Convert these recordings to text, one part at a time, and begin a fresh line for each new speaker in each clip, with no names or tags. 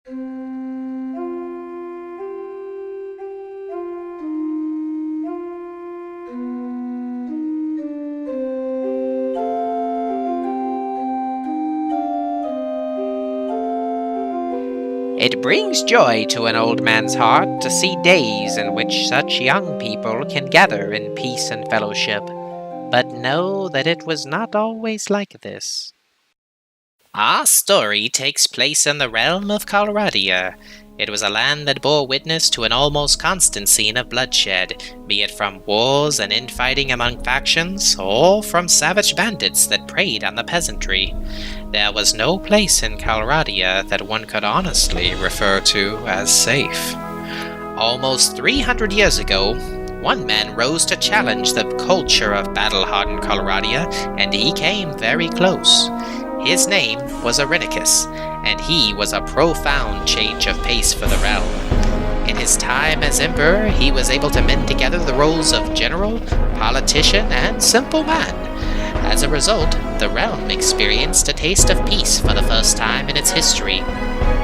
It brings joy to an old man's heart to see days in which such young people can gather in peace and fellowship, but know that it was not always like this. Our story takes place in the realm of Colradia. It was a land that bore witness to an almost constant scene of bloodshed, be it from wars and infighting among factions, or from savage bandits that preyed on the peasantry. There was no place in Colradia that one could honestly refer to as safe. Almost 300 years ago, one man rose to challenge the culture of battle-hardened Colradia, and he came very close. His name was Irenicus, and he was a profound change of pace for the realm. In his time as emperor, he was able to mend together the roles of general, politician, and simple man. As a result, the realm experienced a taste of peace for the first time in its history.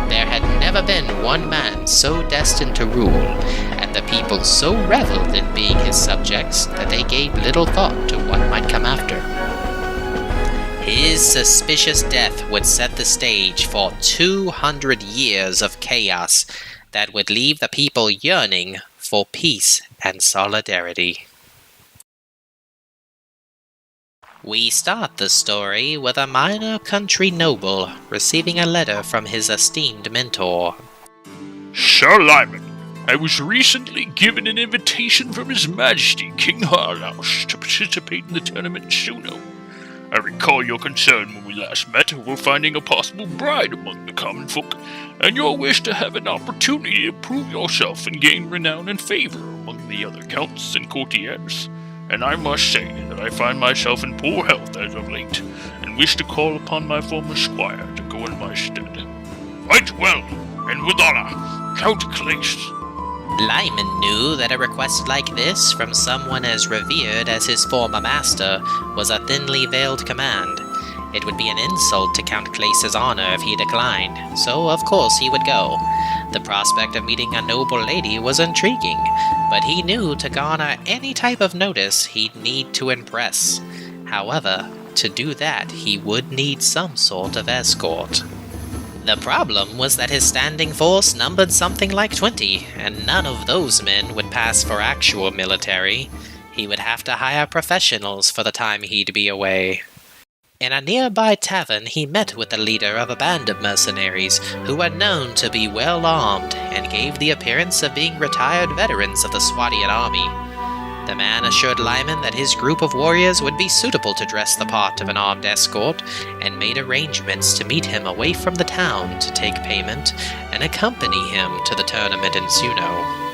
There had never been one man so destined to rule, and the people so reveled in being his subjects that they gave little thought to what might come after. His suspicious death would set the stage for 200 years of chaos that would leave the people yearning for peace and solidarity. We start the story with a minor country noble receiving a letter from his esteemed mentor.
Sir Lyman, I was recently given an invitation from His Majesty King Harlaus to participate in the tournament in Suno. I recall your concern when we last met over finding a possible bride among the common folk, and your wish to have an opportunity to prove yourself and gain renown and favor among the other counts and courtiers. And I must say that I find myself in poor health as of late, and wish to call upon my former squire to go in my stead. Right well, and with honor, Count Clace.
Lyman knew that a request like this from someone as revered as his former master was a thinly veiled command. It would be an insult to Count Clace's honor if he declined, so of course he would go. The prospect of meeting a noble lady was intriguing, but he knew to garner any type of notice he'd need to impress. However, to do that he would need some sort of escort. The problem was that his standing force numbered something like 20, and none of those men would pass for actual military. He would have to hire professionals for the time he'd be away. In a nearby tavern, he met with the leader of a band of mercenaries who were known to be well armed and gave the appearance of being retired veterans of the Swadian army. The man assured Lyman that his group of warriors would be suitable to dress the part of an armed escort, and made arrangements to meet him away from the town to take payment and accompany him to the tournament in Suno.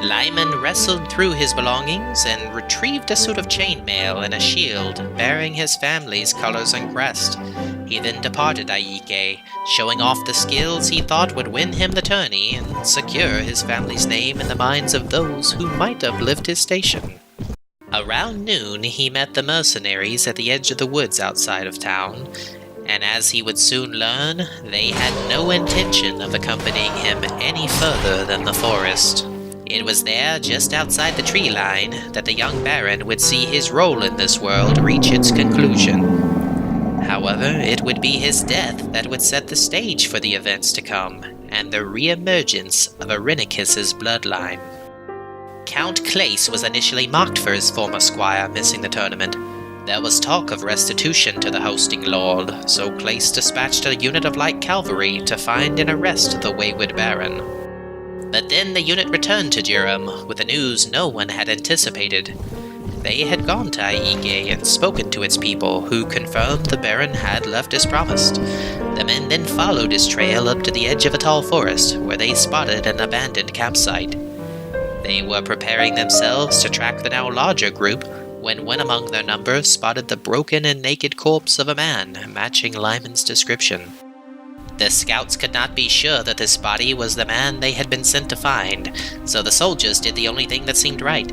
Lyman wrestled through his belongings and retrieved a suit of chainmail and a shield bearing his family's colors and crest. He then departed Aike, showing off the skills he thought would win him the tourney and secure his family's name in the minds of those who might uplift his station. Around noon, he met the mercenaries at the edge of the woods outside of town, and as he would soon learn, they had no intention of accompanying him any further than the forest. It was there, just outside the tree line, that the young baron would see his role in this world reach its conclusion. However, it would be his death that would set the stage for the events to come, and the re-emergence of Irenicus's bloodline. Count Clace was initially mocked for his former squire missing the tournament. There was talk of restitution to the hosting lord, so Clace dispatched a unit of light cavalry to find and arrest the wayward baron. But then the unit returned to Durham with the news no one had anticipated. They had gone to Aike and spoken to its people, who confirmed the Baron had left as promised. The men then followed his trail up to the edge of a tall forest, where they spotted an abandoned campsite. They were preparing themselves to track the now larger group, when one among their number spotted the broken and naked corpse of a man, matching Lyman's description. The scouts could not be sure that this body was the man they had been sent to find, so the soldiers did the only thing that seemed right.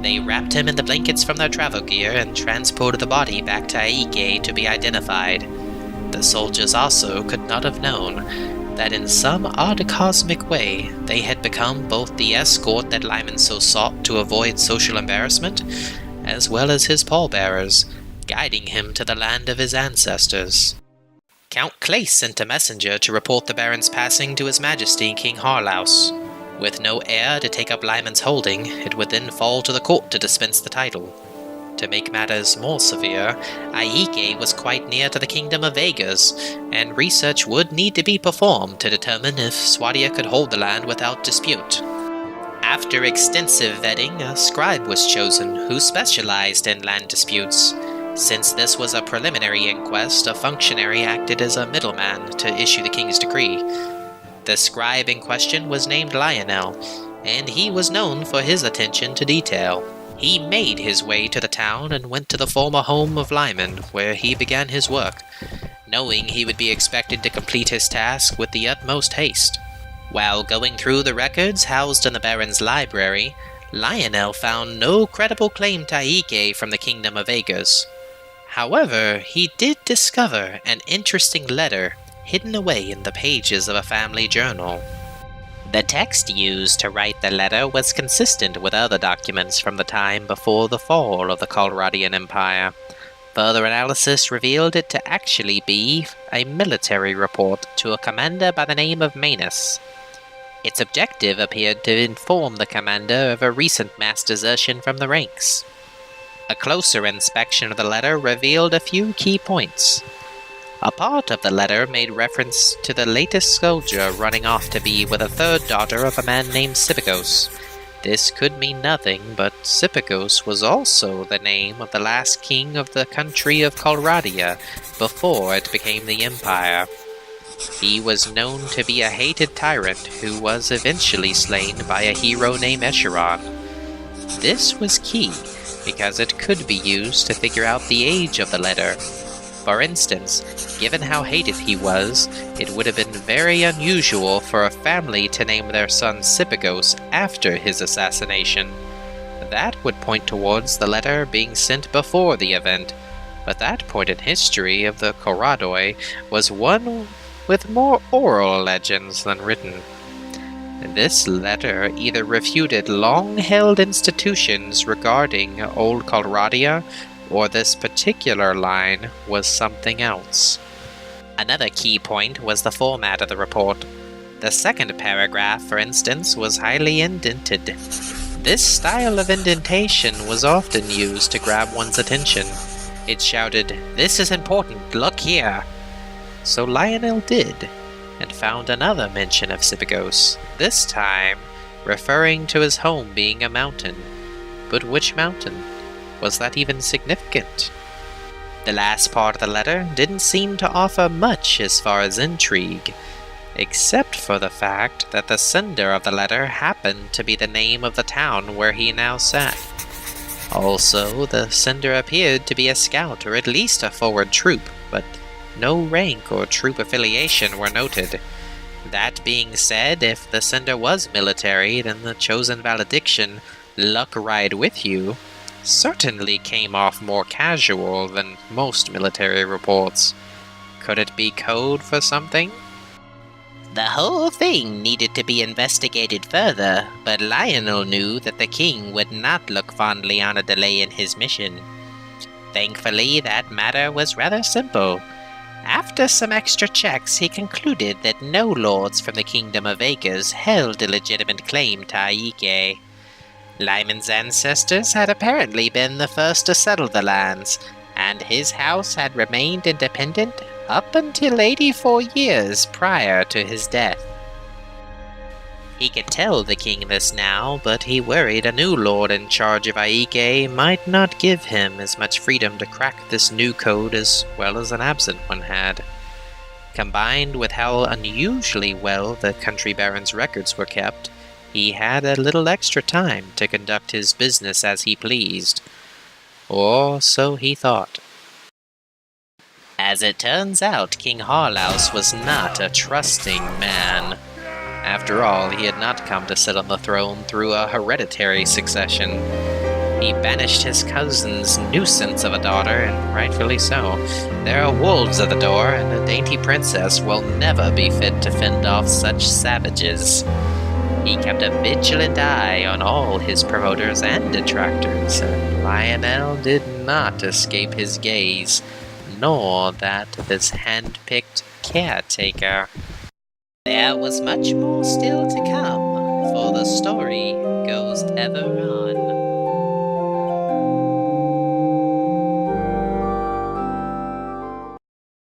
They wrapped him in the blankets from their travel gear and transported the body back to Aike to be identified. The soldiers also could not have known that in some odd cosmic way they had become both the escort that Lyman so sought to avoid social embarrassment, as well as his pallbearers, guiding him to the land of his ancestors. Count Clace sent a messenger to report the Baron's passing to His Majesty King Harlaus. With no heir to take up Lyman's holding, it would then fall to the court to dispense the title. To make matters more severe, Aike was quite near to the kingdom of Vegas, and research would need to be performed to determine if Swadia could hold the land without dispute. After extensive vetting, a scribe was chosen who specialized in land disputes. Since this was a preliminary inquest, a functionary acted as a middleman to issue the king's decree. The scribe in question was named Lionel, and he was known for his attention to detail. He made his way to the town and went to the former home of Lyman, where he began his work, knowing he would be expected to complete his task with the utmost haste. While going through the records housed in the Baron's library, Lionel found no credible claim to Aike from the Kingdom of Vegas. However, he did discover an interesting letter hidden away in the pages of a family journal. The text used to write the letter was consistent with other documents from the time before the fall of the Colradian Empire. Further analysis revealed it to actually be a military report to a commander by the name of Manus. Its objective appeared to inform the commander of a recent mass desertion from the ranks. A closer inspection of the letter revealed a few key points. A part of the letter made reference to the latest soldier running off to be with a third daughter of a man named Sipagos. This could mean nothing, but Sipagos was also the name of the last king of the country of Colradia before it became the Empire. He was known to be a hated tyrant who was eventually slain by a hero named Escheron. This was key, because it could be used to figure out the age of the letter. For instance, given how hated he was, it would have been very unusual for a family to name their son Sipagos after his assassination. That would point towards the letter being sent before the event, but that point in history of the Koradoi was one with more oral legends than written. This letter either refuted long-held institutions regarding Old Colradia, or this particular line was something else. Another key point was the format of the report. The second paragraph, for instance, was highly indented. This style of indentation was often used to grab one's attention. It shouted, "This is important, look here!" So Lionel did, and found another mention of Sipagos, this time referring to his home being a mountain. But which mountain? Was that even significant? The last part of the letter didn't seem to offer much as far as intrigue, except for the fact that the sender of the letter happened to be the name of the town where he now sat. Also, the sender appeared to be a scout or at least a forward troop, but no rank or troop affiliation were noted. That being said, if the sender was military, then the chosen valediction, "Luck ride with you," certainly came off more casual than most military reports. Could it be code for something? The whole thing needed to be investigated further, but Lionel knew that the king would not look fondly on a delay in his mission. Thankfully, that matter was rather simple. After some extra checks, he concluded that no lords from the Kingdom of Vegas held a legitimate claim to Aike. Lyman's ancestors had apparently been the first to settle the lands, and his house had remained independent up until 84 years prior to his death. He could tell the king this now, but he worried a new lord in charge of Aike might not give him as much freedom to crack this new code as well as an absent one had. Combined with how unusually well the country baron's records were kept, he had a little extra time to conduct his business as he pleased. Or so he thought. As it turns out, King Harlaus was not a trusting man. After all, he had not come to sit on the throne through a hereditary succession. He banished his cousin's nuisance of a daughter, and rightfully so. There are wolves at the door, and a dainty princess will never be fit to fend off such savages. He kept a vigilant eye on all his promoters and detractors, and Lionel did not escape his gaze, nor that of his hand-picked caretaker. There was much more still to come, for the story goes ever on.